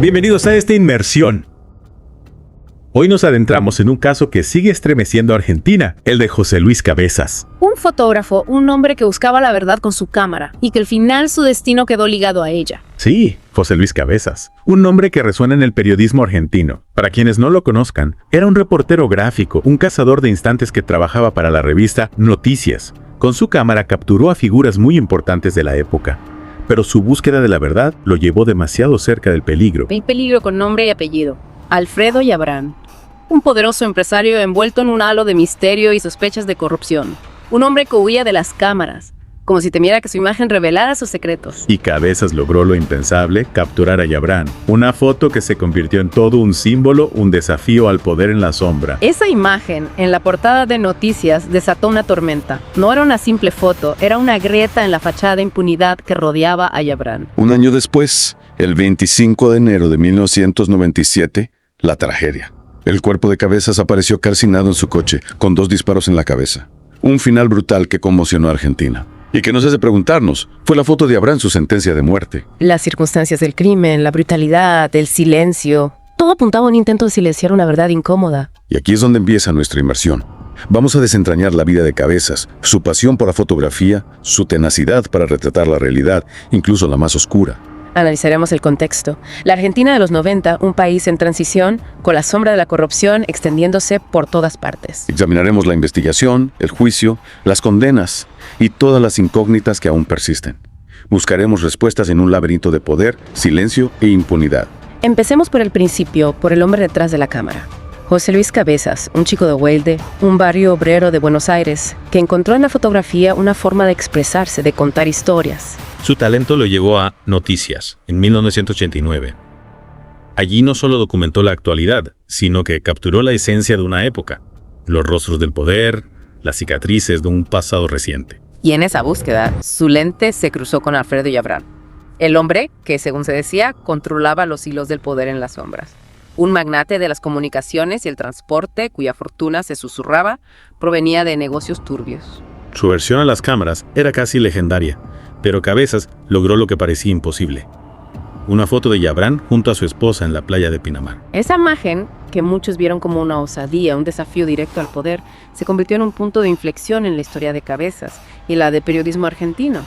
Bienvenidos a esta inmersión. Hoy nos adentramos en un caso que sigue estremeciendo a Argentina, el de José Luis Cabezas. Un fotógrafo, un hombre que buscaba la verdad con su cámara y que al final su destino quedó ligado a ella. Sí, José Luis Cabezas, un nombre que resuena en el periodismo argentino. Para quienes no lo conozcan, era un reportero gráfico, un cazador de instantes que trabajaba para la revista Noticias. Con su cámara capturó a figuras muy importantes de la época. Pero su búsqueda de la verdad lo llevó demasiado cerca del peligro. El peligro con nombre y apellido. Alfredo Yabrán. Un poderoso empresario envuelto en un halo de misterio y sospechas de corrupción. Un hombre que huía de las cámaras, como si temiera que su imagen revelara sus secretos. Y Cabezas logró lo impensable, capturar a Yabrán. Una foto que se convirtió en todo un símbolo, un desafío al poder en la sombra. Esa imagen, en la portada de Noticias, desató una tormenta. No era una simple foto, era una grieta en la fachada de impunidad que rodeaba a Yabrán. Un año después, el 25 de enero de 1997, la tragedia. El cuerpo de Cabezas apareció calcinado en su coche, con 2 disparos en la cabeza. Un final brutal que conmocionó a Argentina. Y que nos hace preguntarnos, ¿fue la foto de Yabrán su sentencia de muerte? Las circunstancias del crimen, la brutalidad, el silencio, todo apuntaba a un intento de silenciar una verdad incómoda. Y aquí es donde empieza nuestra inmersión. Vamos a desentrañar la vida de Cabezas, su pasión por la fotografía, su tenacidad para retratar la realidad, incluso la más oscura. Analizaremos el contexto. La Argentina de los 90, un país en transición, con la sombra de la corrupción extendiéndose por todas partes. Examinaremos la investigación, el juicio, las condenas y todas las incógnitas que aún persisten. Buscaremos respuestas en un laberinto de poder, silencio e impunidad. Empecemos por el principio, por el hombre detrás de la cámara. José Luis Cabezas, un chico de Huelde, un barrio obrero de Buenos Aires, que encontró en la fotografía una forma de expresarse, de contar historias. Su talento lo llevó a Noticias, en 1989. Allí no solo documentó la actualidad, sino que capturó la esencia de una época, los rostros del poder, las cicatrices de un pasado reciente. Y en esa búsqueda, su lente se cruzó con Alfredo Yabrán, el hombre que, según se decía, controlaba los hilos del poder en las sombras. Un magnate de las comunicaciones y el transporte, cuya fortuna, se susurraba, provenía de negocios turbios. Su versión a las cámaras era casi legendaria, pero Cabezas logró lo que parecía imposible. Una foto de Yabrán junto a su esposa en la playa de Pinamar. Esa imagen, que muchos vieron como una osadía, un desafío directo al poder, se convirtió en un punto de inflexión en la historia de Cabezas y la de periodismo argentino.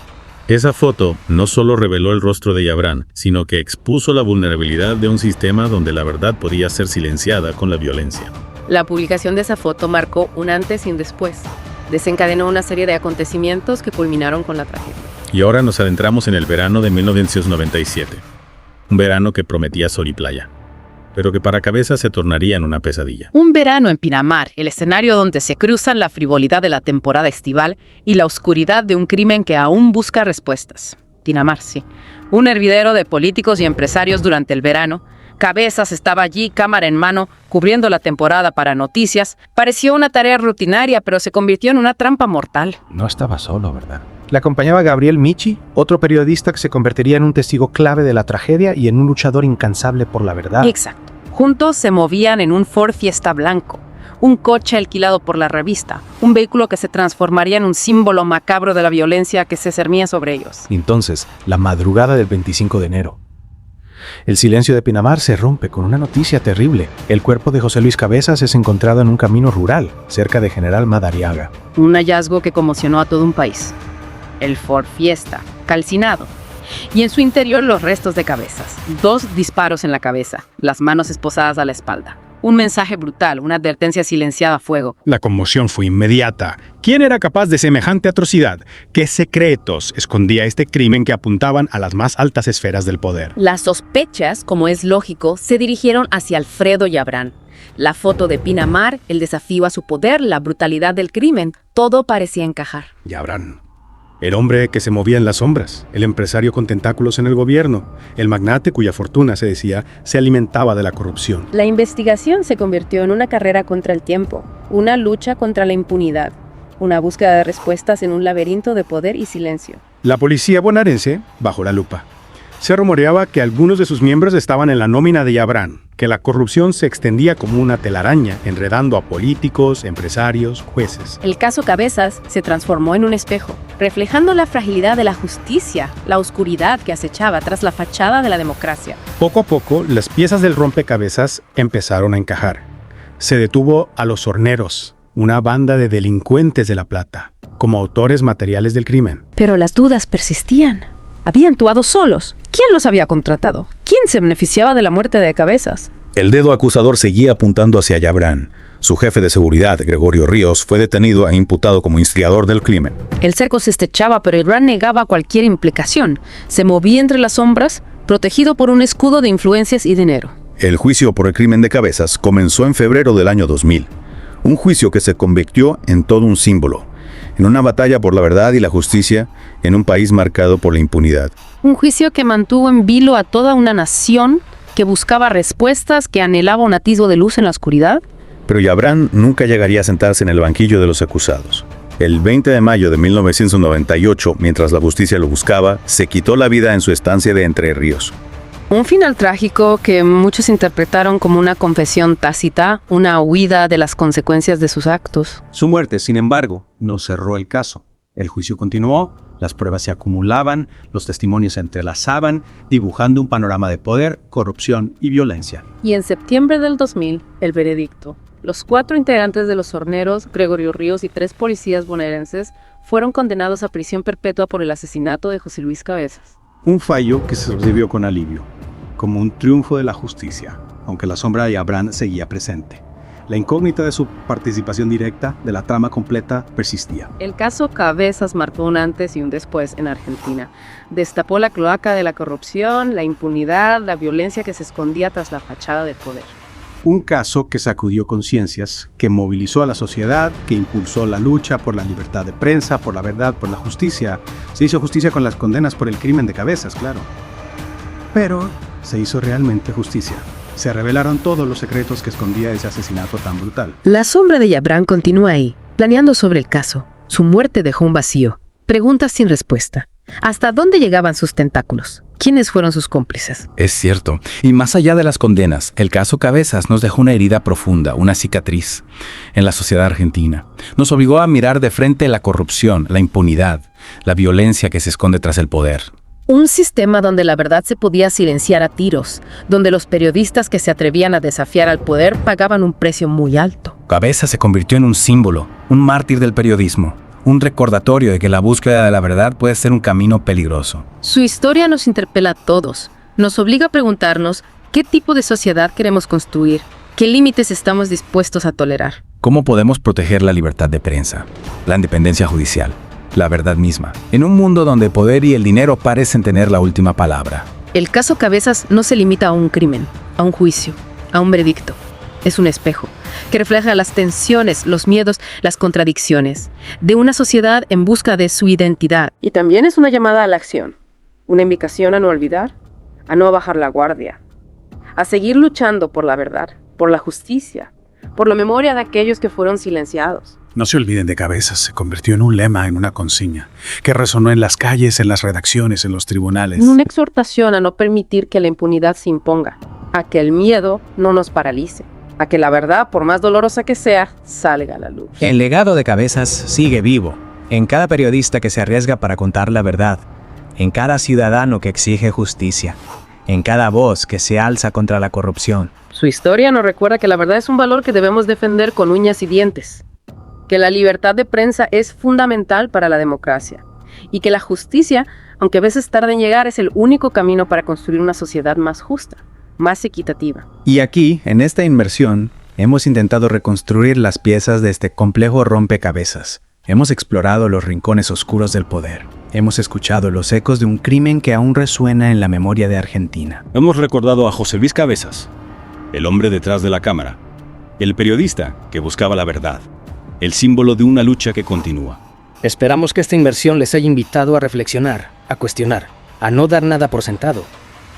Esa foto no solo reveló el rostro de Yabrán, sino que expuso la vulnerabilidad de un sistema donde la verdad podía ser silenciada con la violencia. La publicación de esa foto marcó un antes y un después. Desencadenó una serie de acontecimientos que culminaron con la tragedia. Y ahora nos adentramos en el verano de 1997. Un verano que prometía sol y playa, pero que para Cabezas se tornaría en una pesadilla. Un verano en Pinamar, el escenario donde se cruzan la frivolidad de la temporada estival y la oscuridad de un crimen que aún busca respuestas. Pinamar, sí. Un hervidero de políticos y empresarios durante el verano. Cabezas estaba allí, cámara en mano, cubriendo la temporada para Noticias. Pareció una tarea rutinaria, pero se convirtió en una trampa mortal. No estaba solo, ¿verdad? Le acompañaba Gabriel Michi, otro periodista que se convertiría en un testigo clave de la tragedia y en un luchador incansable por la verdad. Exacto. Juntos se movían en un Ford Fiesta blanco, un coche alquilado por la revista, un vehículo que se transformaría en un símbolo macabro de la violencia que se cernía sobre ellos. Entonces, la madrugada del 25 de enero. El silencio de Pinamar se rompe con una noticia terrible. El cuerpo de José Luis Cabezas es encontrado en un camino rural, cerca de General Madariaga. Un hallazgo que conmocionó a todo un país. El Ford Fiesta, calcinado. Y en su interior los restos de Cabezas. 2 disparos en la cabeza, las manos esposadas a la espalda. Un mensaje brutal, una advertencia silenciada a fuego. La conmoción fue inmediata. ¿Quién era capaz de semejante atrocidad? ¿Qué secretos escondía este crimen que apuntaban a las más altas esferas del poder? Las sospechas, como es lógico, se dirigieron hacia Alfredo Yabrán. La foto de Pinamar, el desafío a su poder, la brutalidad del crimen, todo parecía encajar. Yabrán. El hombre que se movía en las sombras, el empresario con tentáculos en el gobierno, el magnate cuya fortuna, se decía, se alimentaba de la corrupción. La investigación se convirtió en una carrera contra el tiempo, una lucha contra la impunidad, una búsqueda de respuestas en un laberinto de poder y silencio. La policía bonaerense bajó la lupa. Se rumoreaba que algunos de sus miembros estaban en la nómina de Yabrán. que la corrupción se extendía como una telaraña, enredando a políticos, empresarios, jueces. El caso Cabezas se transformó en un espejo, reflejando la fragilidad de la justicia, la oscuridad que acechaba tras la fachada de la democracia. Poco a poco, las piezas del rompecabezas empezaron a encajar. Se detuvo a los horneros, una banda de delincuentes de La Plata, como autores materiales del crimen. Pero las dudas persistían. Habían actuado solos. ¿Quién los había contratado? ¿Quién se beneficiaba de la muerte de Cabezas? El dedo acusador seguía apuntando hacia Yabrán. Su jefe de seguridad, Gregorio Ríos, fue detenido e imputado como instigador del crimen. El cerco se estrechaba, pero Yabrán negaba cualquier implicación. Se movía entre las sombras, protegido por un escudo de influencias y dinero. El juicio por el crimen de Cabezas comenzó en febrero del año 2000. Un juicio que se convirtió en todo un símbolo, en una batalla por la verdad y la justicia en un país marcado por la impunidad. Un juicio que mantuvo en vilo a toda una nación que buscaba respuestas, que anhelaba un atisbo de luz en la oscuridad. Pero Yabrán nunca llegaría a sentarse en el banquillo de los acusados. El 20 de mayo de 1998, mientras la justicia lo buscaba, se quitó la vida en su estancia de Entre Ríos. Un final trágico que muchos interpretaron como una confesión tácita, una huida de las consecuencias de sus actos. Su muerte, sin embargo, no cerró el caso. El juicio continuó, las pruebas se acumulaban, los testimonios se entrelazaban, dibujando un panorama de poder, corrupción y violencia. Y en septiembre del 2000, el veredicto. Los 4 integrantes de los horneros, Gregorio Ríos y 3 policías bonaerenses, fueron condenados a prisión perpetua por el asesinato de José Luis Cabezas. Un fallo que se recibió con alivio, como un triunfo de la justicia, aunque la sombra de Yabrán seguía presente. La incógnita de su participación directa de la trama completa persistía. El caso Cabezas marcó un antes y un después en Argentina. Destapó la cloaca de la corrupción, la impunidad, la violencia que se escondía tras la fachada del poder. Un caso que sacudió conciencias, que movilizó a la sociedad, que impulsó la lucha por la libertad de prensa, por la verdad, por la justicia. Se hizo justicia con las condenas por el crimen de Cabezas, claro. Pero se hizo realmente justicia. Se revelaron todos los secretos que escondía ese asesinato tan brutal. La sombra de Yabrán continúa ahí, planeando sobre el caso. Su muerte dejó un vacío. Preguntas sin respuesta. ¿Hasta dónde llegaban sus tentáculos? ¿Quiénes fueron sus cómplices? Es cierto. Y más allá de las condenas, el caso Cabezas nos dejó una herida profunda, una cicatriz en la sociedad argentina. Nos obligó a mirar de frente la corrupción, la impunidad, la violencia que se esconde tras el poder. Un sistema donde la verdad se podía silenciar a tiros, donde los periodistas que se atrevían a desafiar al poder pagaban un precio muy alto. Cabezas se convirtió en un símbolo, un mártir del periodismo, un recordatorio de que la búsqueda de la verdad puede ser un camino peligroso. Su historia nos interpela a todos, nos obliga a preguntarnos qué tipo de sociedad queremos construir, qué límites estamos dispuestos a tolerar. ¿Cómo podemos proteger la libertad de prensa, la independencia judicial, la verdad misma, en un mundo donde el poder y el dinero parecen tener la última palabra? El caso Cabezas no se limita a un crimen, a un juicio, a un veredicto. Es un espejo que refleja las tensiones, los miedos, las contradicciones de una sociedad en busca de su identidad. Y también es una llamada a la acción, una invitación a no olvidar, a no bajar la guardia, a seguir luchando por la verdad, por la justicia, por la memoria de aquellos que fueron silenciados. No se olviden de Cabezas, se convirtió en un lema, en una consigna, que resonó en las calles, en las redacciones, en los tribunales. Una exhortación a no permitir que la impunidad se imponga, a que el miedo no nos paralice, a que la verdad, por más dolorosa que sea, salga a la luz. El legado de Cabezas sigue vivo, en cada periodista que se arriesga para contar la verdad, en cada ciudadano que exige justicia, en cada voz que se alza contra la corrupción. Su historia nos recuerda que la verdad es un valor que debemos defender con uñas y dientes, que la libertad de prensa es fundamental para la democracia y que la justicia, aunque a veces tarde en llegar, es el único camino para construir una sociedad más justa, más equitativa. Y aquí, en esta inmersión, hemos intentado reconstruir las piezas de este complejo rompecabezas. Hemos explorado los rincones oscuros del poder. Hemos escuchado los ecos de un crimen que aún resuena en la memoria de Argentina. Hemos recordado a José Luis Cabezas, el hombre detrás de la cámara, el periodista que buscaba la verdad, el símbolo de una lucha que continúa. Esperamos que esta inmersión les haya invitado a reflexionar, a cuestionar, a no dar nada por sentado,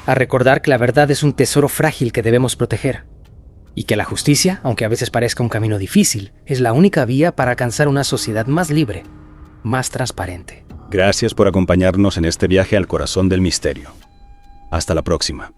a recordar que la verdad es un tesoro frágil que debemos proteger, y que la justicia, aunque a veces parezca un camino difícil, es la única vía para alcanzar una sociedad más libre, más transparente. Gracias por acompañarnos en este viaje al corazón del misterio. Hasta la próxima.